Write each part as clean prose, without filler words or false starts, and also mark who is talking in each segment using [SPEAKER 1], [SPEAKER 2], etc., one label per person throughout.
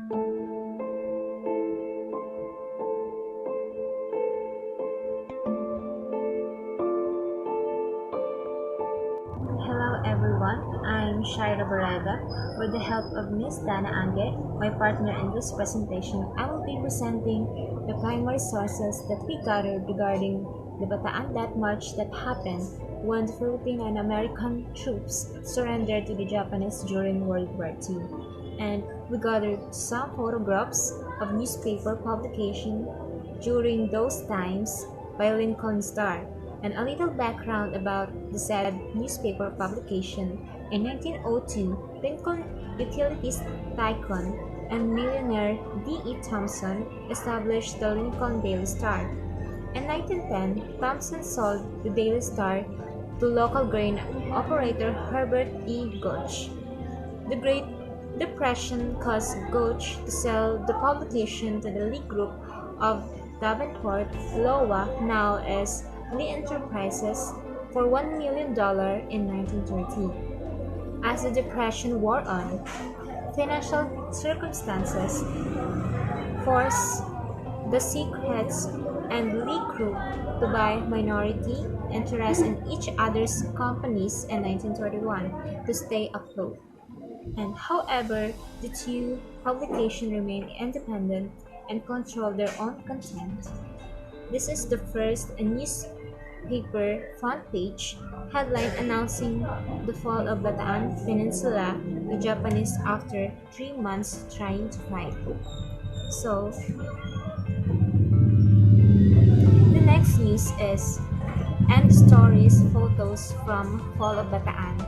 [SPEAKER 1] Hello everyone, I'm Shaira Barreda. With the help of Miss Dana Ange, my partner in this presentation, I will be presenting the primary sources that we gathered regarding the Bataan Death March that happened when the Philippine and American troops surrendered to the Japanese during World War II. And we gathered some photographs of newspaper publication during those times by Lincoln Star, and a little background about the said newspaper publication. In 1902, Lincoln utilities tycoon and millionaire D.E. Thompson established the Lincoln Daily Star. In 1910, Thompson sold the Daily Star to local grain operator Herbert E. Gooch. The Great Depression caused Gooch to sell the publication to the Lee Group of Davenport, Iowa, now as Lee Enterprises, for $1 million in 1930. As the Depression wore on, financial circumstances forced the Secrets and Lee Group to buy minority interest in each other's companies in 1931 to stay afloat. And however, the two publications remained independent and controlled their own content. This is the first newspaper front page headline announcing the fall of Bataan Peninsula to Japanese after 3 months trying to fight. So, the next news is end stories photos from fall of Bataan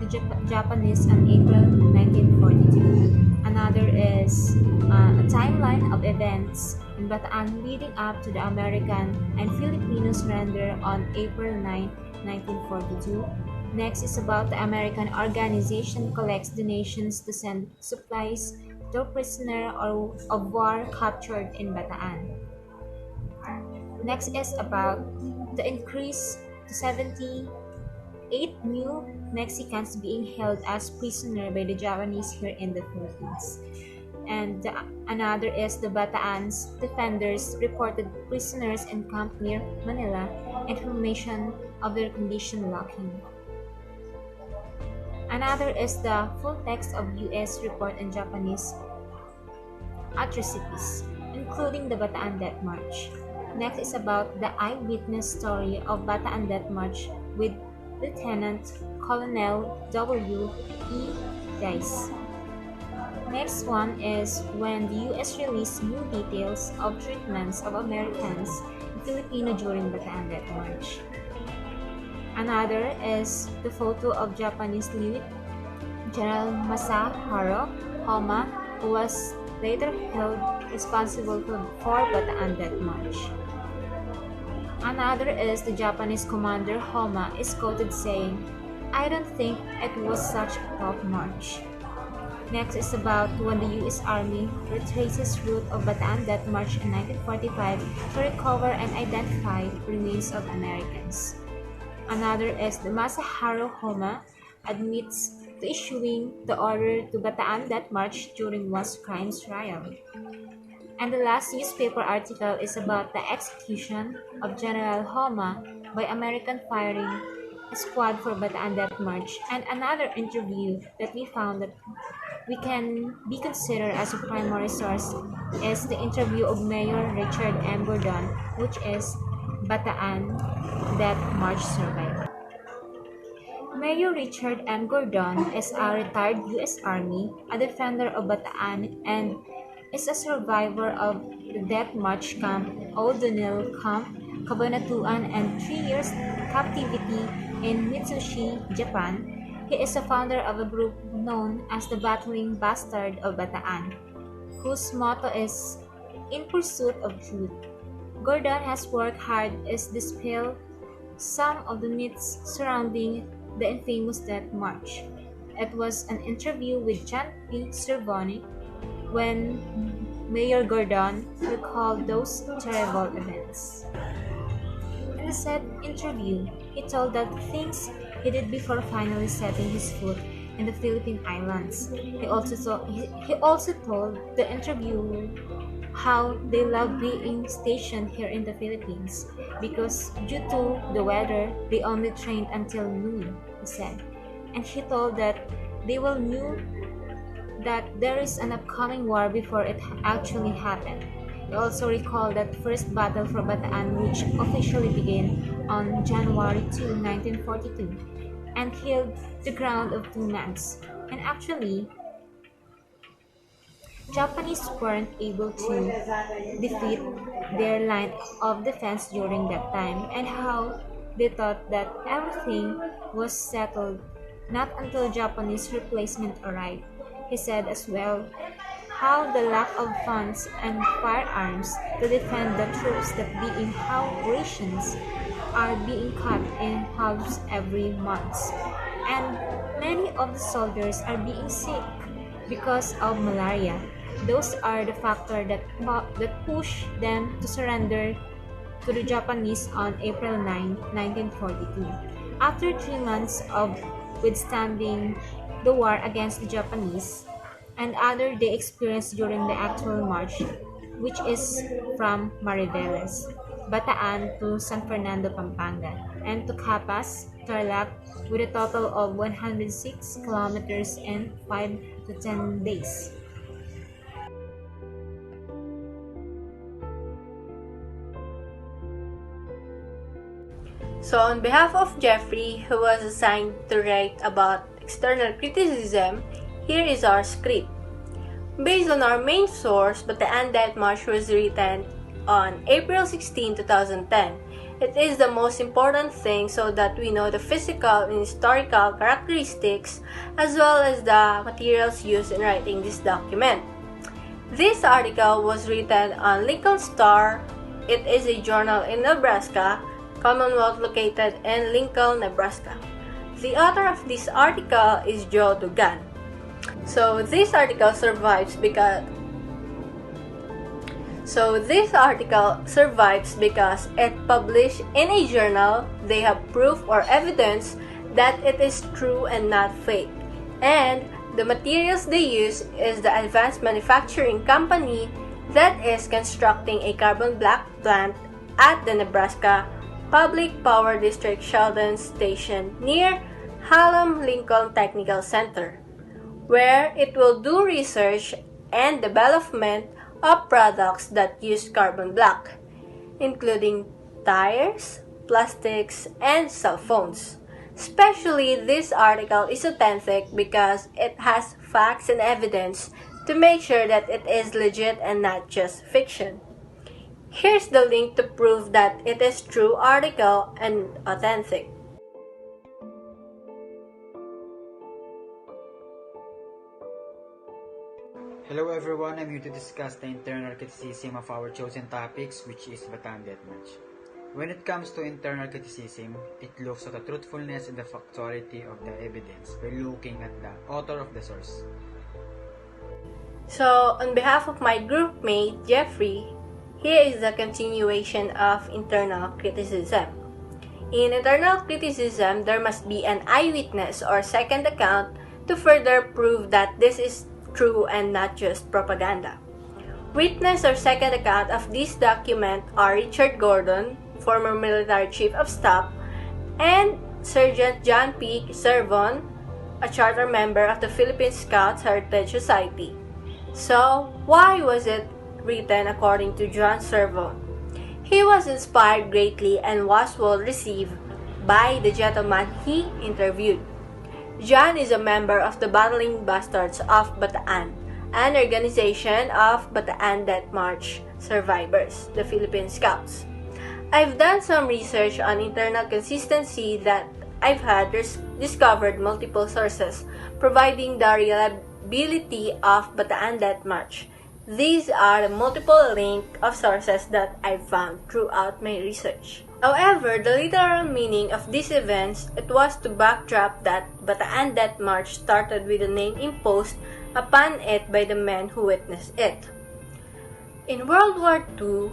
[SPEAKER 1] to Japanese on April 1942. Another is a timeline of events in Bataan leading up to the American and Filipino surrender on April 9, 1942. Next is about the American organization collects donations to send supplies to prisoners of war captured in Bataan. Next is about the increase to 78 new Mexicans being held as prisoners by the Japanese here in the Philippines. And another is the Bataan's defenders reported prisoners in camp near Manila, information of their condition lacking. Another is the full text of U.S. report and Japanese atrocities, including the Bataan Death March. Next is about the eyewitness story of Bataan Death March with Lieutenant Colonel W. E. Dice. Next one is when the U.S. released new details of treatments of Americans and Filipino during Bataan Death March. Another is the photo of Japanese Lieutenant General Masaharu Homa, who was later held responsible for Bataan Death March. Another is the Japanese commander Homa is quoted saying, "I don't think it was such a tough march." Next is about when the U.S. Army retraces route of Bataan Death March in 1945 to recover and identify remains of Americans. Another is the Masaharu Homa admits to issuing the order to Bataan Death March during was crimes trial. And the last newspaper article is about the execution of General Homa by American firing squad for Bataan Death March, and another interview that we found that we can be considered as a primary source is the interview of Mayor Richard M. Gordon, which is Bataan Death March survivor. Mayor Richard M. Gordon is a retired U.S. Army, a defender of Bataan, and is a survivor of the Death March Camp O'Donnell Camp, Cabanatuan, and 3 years captivity in Mitsubishi, Japan. He is a founder of a group known as the Battling Bastard of Bataan, whose motto is "In Pursuit of Truth." Gordon has worked hard to dispel some of the myths surrounding the infamous Death March. It was an interview with John P. Cervoni when Mayor Gordon recalled those terrible events. In the said interview, he told that things he did before finally setting his foot in the Philippine Islands. He also told the interviewer how they love being stationed here in the Philippines because due to the weather, they only trained until noon, he said. And he told that they will knew that there is an upcoming war before it actually happened. He also recalled that first battle for Bataan, which officially began on January 2, 1942, and held the ground of 2 months. And actually, Japanese weren't able to defeat their line of defense during that time, and how they thought that everything was settled not until Japanese replacement arrived. He said as well how the lack of funds and firearms to defend the troops that being how rations are being cut in halves every month. And many of the soldiers are being sick because of malaria. Those are the factors that push them to surrender to the Japanese on April 9, 1942. After 3 months of withstanding the war against the Japanese, and other they experienced during the actual march, which is from Mariveles, Bataan to San Fernando, Pampanga, and to Capas, Tarlac, with a total of 106 kilometers in 5 to 10 days.
[SPEAKER 2] So on behalf of Jeffrey, who was assigned to write about external criticism, here is our script. Based on our main source, but the Undead March was written on April 16, 2010. It is the most important thing so that we know the physical and historical characteristics as well as the materials used in writing this document. This article was written on Lincoln Star. It is a journal in Nebraska, Commonwealth located in Lincoln, Nebraska. The author of this article is Joe Dugan. So this article survives because it published in a journal. They have proof or evidence that it is true and not fake. And the materials they use is the Advanced Manufacturing Company that is constructing a carbon black plant at the Nebraska Public Power District Sheldon Station near Hallam-Lincoln Technical Center, where it will do research and development of products that use carbon black, including tires, plastics, and cell phones. Especially, this article is authentic because it has facts and evidence to make sure that it is legit and not just fiction. Here's the link to prove that it is true article and authentic.
[SPEAKER 3] Hello everyone, I'm here to discuss the internal criticism of our chosen topics, which is Bataan Deathmatch. When it comes to internal criticism, it looks at the truthfulness and the factuality of the evidence by looking at the author of the source.
[SPEAKER 2] So, on behalf of my groupmate, Jeffrey, here is the continuation of internal criticism. In internal criticism, there must be an eyewitness or second account to further prove that this is true and not just propaganda. Witness or second account of this document are Richard Gordon, former military chief of staff, and Sergeant John P. Servon, a charter member of the Philippine Scouts Heritage Society. So, why was it written according to John Servon? He was inspired greatly and was well received by the gentleman he interviewed. John is a member of the Battling Bastards of Bataan, an organization of Bataan Death March survivors, the Philippine Scouts. I've done some research on internal consistency that I've discovered multiple sources providing the reliability of Bataan Death March. These are the multiple link of sources that I've found throughout my research. However, the literal meaning of these events, it was to backdrop that Bataan Death March started with a name imposed upon it by the men who witnessed it. In World War II,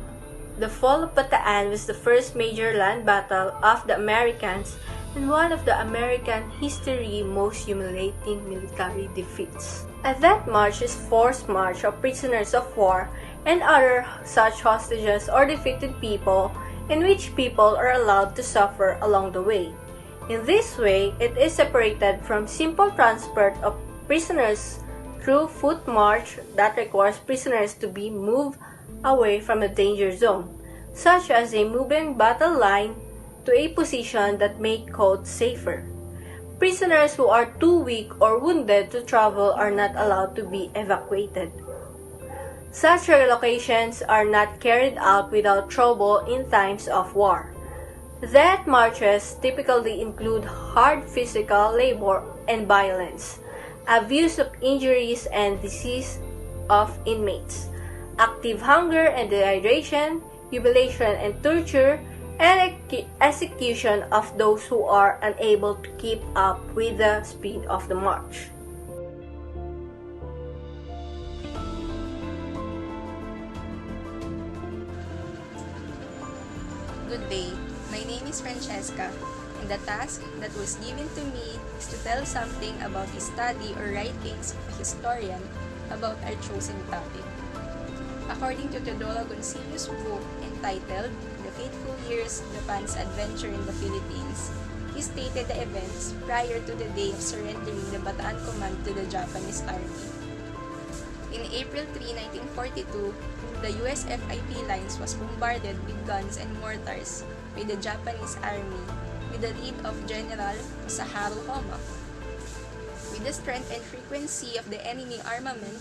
[SPEAKER 2] the fall of Bataan was the first major land battle of the Americans and one of the American history most humiliating military defeats. A death march is forced march of prisoners of war and other such hostages or defeated people in which people are allowed to suffer along the way. In this way, it is separated from simple transport of prisoners through foot march that requires prisoners to be moved away from a danger zone, such as a moving battle line to a position that may called safer. Prisoners who are too weak or wounded to travel are not allowed to be evacuated. Such relocations are not carried out without trouble in times of war. Death marches typically include hard physical labor and violence, abuse of injuries and disease of inmates, active hunger and dehydration, humiliation and torture, and execution of those who are unable to keep up with the speed of the march.
[SPEAKER 4] Good day, my name is Francesca, and the task that was given to me is to tell something about the study or writings of a historian about our chosen topic. According to Teodoro Gonzalo's book entitled The Fateful Years of Japan's Adventure in the Philippines, he stated the events prior to the day of surrendering the Bataan Command to the Japanese Army. In April 3, 1942, the US FIP lines was bombarded with guns and mortars by the Japanese Army with the lead of General Masaharu Homa. With the strength and frequency of the enemy armament,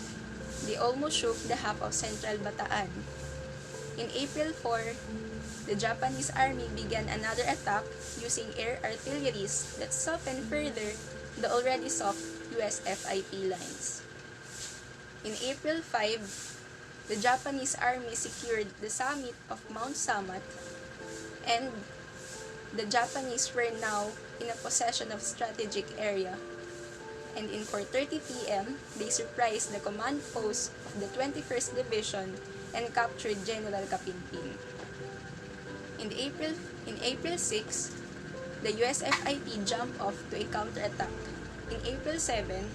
[SPEAKER 4] they almost shook the half of central Bataan. In April 4, the Japanese Army began another attack using air artillery that softened further the already soft US FIP lines. In April 5, the Japanese Army secured the summit of Mount Samat, and the Japanese were now in a possession of strategic area. And in 4:30 p.m., they surprised the command post of the 21st Division and captured General Kapinpin. In April 6, the US FIP jumped off to a counterattack. In April 7,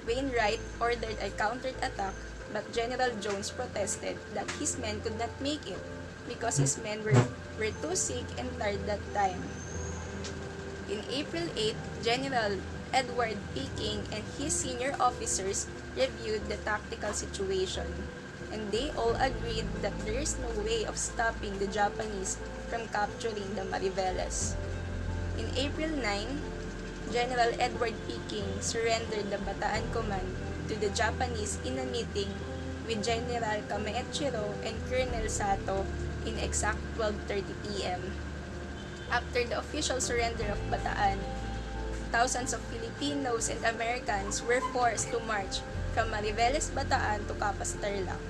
[SPEAKER 4] Wainwright ordered a counterattack, but General Jones protested that his men could not make it because his men were too sick and tired that time. In April 8, General Edward P. King and his senior officers reviewed the tactical situation, and they all agreed that there is no way of stopping the Japanese from capturing the Mariveles. In April 9, General Edward P. King surrendered the Bataan Command to the Japanese in a meeting with General Kameichiro and Colonel Sato in exact 12:30 p.m. After the official surrender of Bataan, thousands of Filipinos and Americans were forced to march from Mariveles, Bataan to Capas, Tarlac.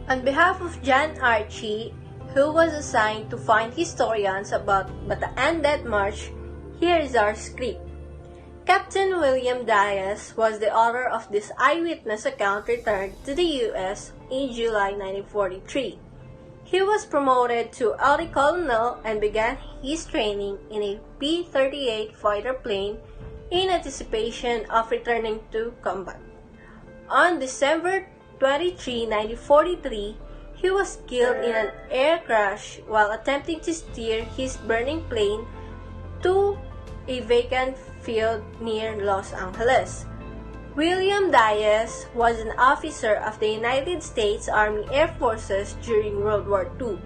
[SPEAKER 2] On behalf of John Archie, who was assigned to find historians about Bataan Death March, here is our script. Captain William Dias was the author of this eyewitness account returned to the U.S. in July 1943. He was promoted to Early Colonel and began his training in a P-38 fighter plane in anticipation of returning to combat. On December 23, 1943, he was killed in an air crash while attempting to steer his burning plane to a vacant field near Los Angeles. William Dias was an officer of the United States Army Air Forces during World War II.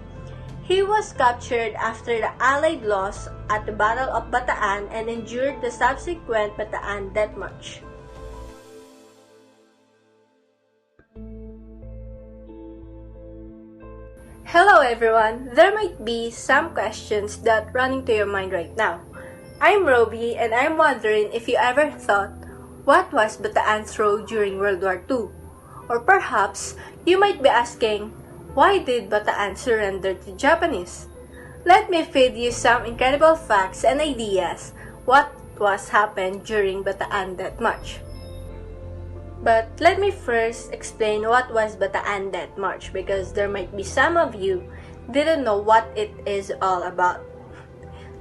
[SPEAKER 2] He was captured after the Allied loss at the Battle of Bataan and endured the subsequent Bataan Death March. Hello everyone! There might be some questions that run into your mind right now. I'm Roby and I'm wondering if you ever thought, what was Bataan's role during World War II? Or perhaps, you might be asking, why did Bataan surrender to Japanese? Let me feed you some incredible facts and ideas what was happened during Bataan Death March. But let me first explain what was Bataan Death March because there might be some of you didn't know what it is all about.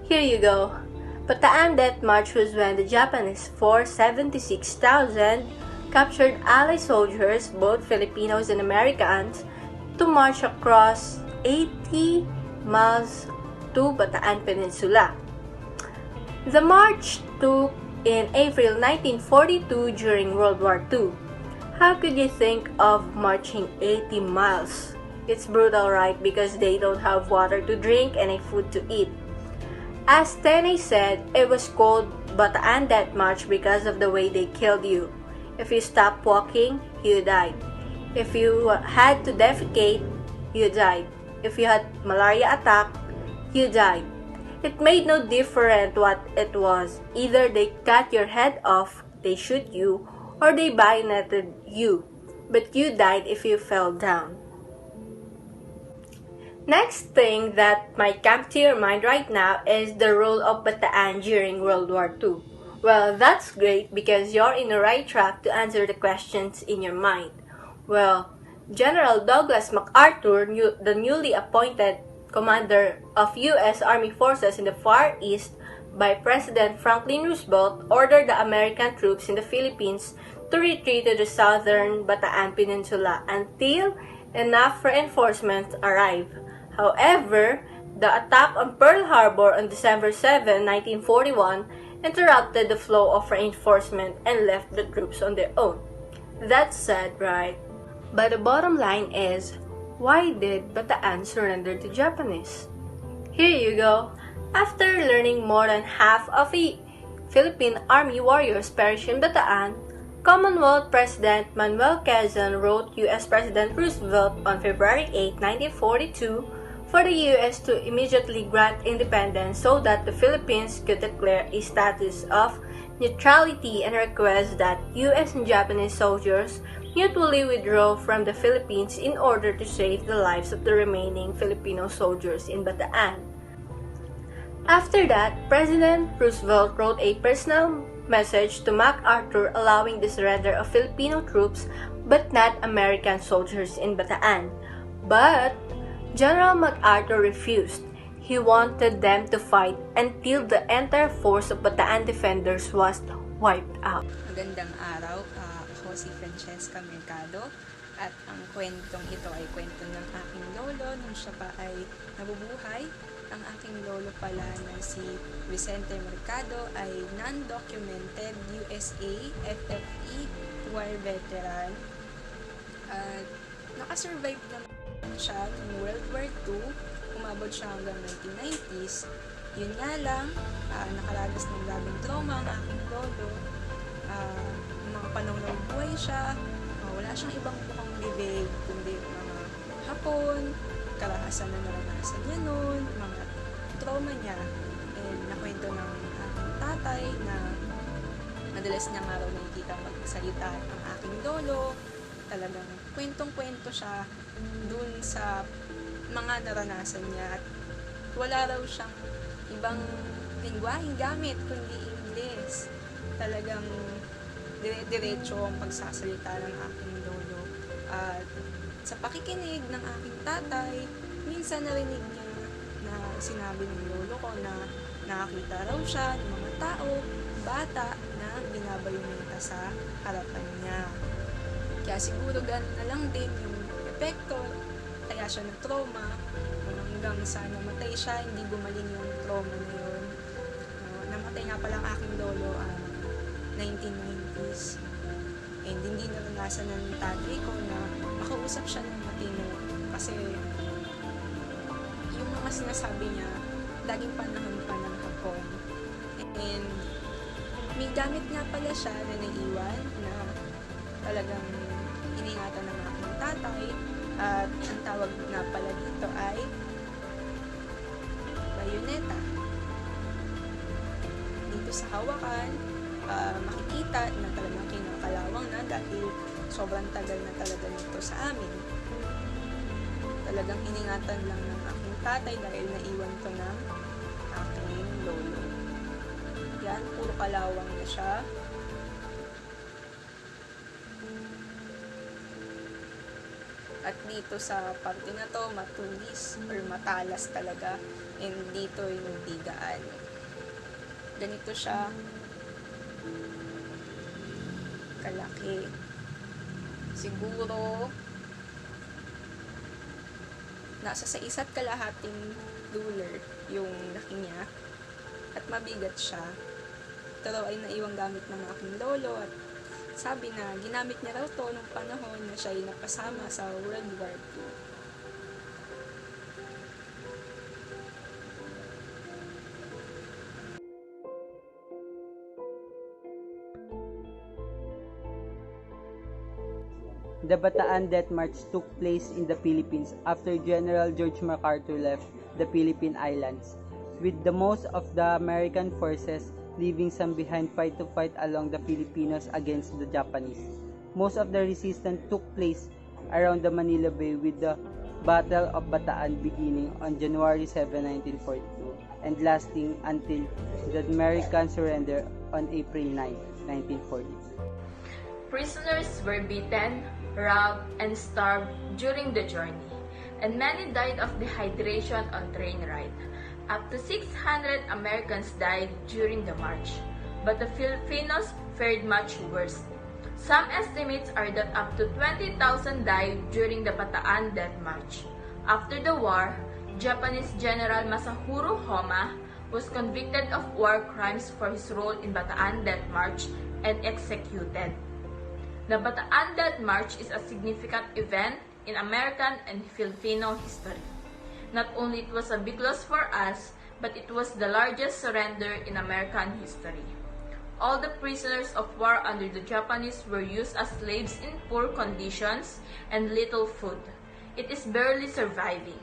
[SPEAKER 2] Here you go. Bataan Death March was when the Japanese force 76,000 captured Allied soldiers, both Filipinos and Americans, to march across 80 miles to Bataan Peninsula. The march took in April 1942 during World War II. How could you think of marching 80 miles? It's brutal, right? Because they don't have water to drink and a food to eat. As Tene said, it was called Bataan Death March because of the way they killed you. If you stopped walking, you died. If you had to defecate, you died. If you had malaria attack, you died. It made no difference what it was. Either they cut your head off, they shoot you, or they bayoneted you. But you died if you fell down. Next thing that might come to your mind right now is the role of Bataan during World War II. Well, that's great because you're in the right track to answer the questions in your mind. Well, General Douglas MacArthur, the newly appointed commander of U.S. Army forces in the Far East by President Franklin Roosevelt, ordered the American troops in the Philippines to retreat to the southern Bataan Peninsula until enough reinforcements arrived. However, the attack on Pearl Harbor on December 7, 1941 interrupted the flow of reinforcement and left the troops on their own. That's sad, right? But the bottom line is, why did Bataan surrender to Japanese? Here you go. After learning more than half of the Philippine Army warriors perished in Bataan, Commonwealth President Manuel Quezon wrote U.S. President Roosevelt on February 8, 1942 for the U.S. to immediately grant independence so that the Philippines could declare a status of neutrality and request that U.S. and Japanese soldiers mutually withdraw from the Philippines in order to save the lives of the remaining Filipino soldiers in Bataan. After that, President Roosevelt wrote a personal message to MacArthur allowing the surrender of Filipino troops but not American soldiers in Bataan. But General MacArthur refused. He wanted them to fight until the entire force of Bataan defenders was wiped out.
[SPEAKER 4] Magandang araw, ako si Francesca Mercado at ang kwentong ito ay kwento ng aking lolo nung siya pa ay nabubuhay. Ang aking lolo pala na si Vicente Mercado ay non-documented USA FFE war veteran at nakasurvive naman siya ng World War II. Umabot siya hanggang 1990s. Yun nga lang, nakaranas ng labing trauma ang aking lolo. Mga panahon na buhay siya, wala siyang ibang bukang bibig, kundi mga hapon, karahasan na naranasan niya noon, mga trauma niya. And nakwento ng aking tatay na madalas niyang araw nakikita magsalita ang aking lolo. Talagang kwentong-kwento siya dun sa mga naranasan niya at wala raw siyang ibang lingwaheng gamit kundi English. Talagang dire-diretso ang pagsasalita ng aking lolo. At sa pakikinig ng aking tatay, minsan narinig niya na sinabi ng lolo ko na nakakita raw siya ng mga tao, bata na binabayoneta sa harapan niya. Kaya siguro gano'n na lang din yung epekto, kaya siya na-trauma, hanggang sa namatay siya, hindi gumaling yung trauma na yun. Namatay nga pala ang aking lolo 1990s. And hindi naranasan ng tatay ko na makausap siya ng matino. Kasi yung mga sinasabi niya, laging panahon pa ng hapon. And may gamit nga pala siya na naiwan na talagang iningatan ng aking tatay. At ang tawag nga pala dito ay bayoneta. Dito sa hawakan, makikita na talagang kinakalawang na dahil sobrang tagal na talaga nito sa amin. Talagang iningatan lang ng aking tatay dahil naiwan ko ng aking lolo. Yan, puro kalawang na siya. At dito sa parte na to, matulis or matalas talaga. And dito yung digaan. Ganito siya kalaki. Siguro nasa sa isa't kalahating ruler yung laki niya. At mabigat siya. Ito raw ay naiwang gamit ng aking lolo at sabi na ginamit niya raw to nung panahon na siya ay napasama sa World War II.
[SPEAKER 5] The Bataan Death March took place in the Philippines after General George MacArthur left the Philippine Islands, with the most of the American forces leaving some behind to fight along the Filipinos against the Japanese. Most of the resistance took place around the Manila Bay, with the Battle of Bataan beginning on January 7, 1942 and lasting until the American surrender on April 9, 1940.
[SPEAKER 6] Prisoners were beaten, robbed, and starved during the journey, and many died of dehydration on train ride. Up to 600 Americans died during the march, but the Filipinos fared much worse. Some estimates are that up to 20,000 died during the Bataan Death March. After the war, Japanese General Masahiro Homa was convicted of war crimes for his role in Bataan Death March and executed. The Bataan Death March is a significant event in American and Filipino history. Not only it was a big loss for us, but it was the largest surrender in American history. All the prisoners of war under the Japanese were used as slaves in poor conditions and little food. It is barely surviving.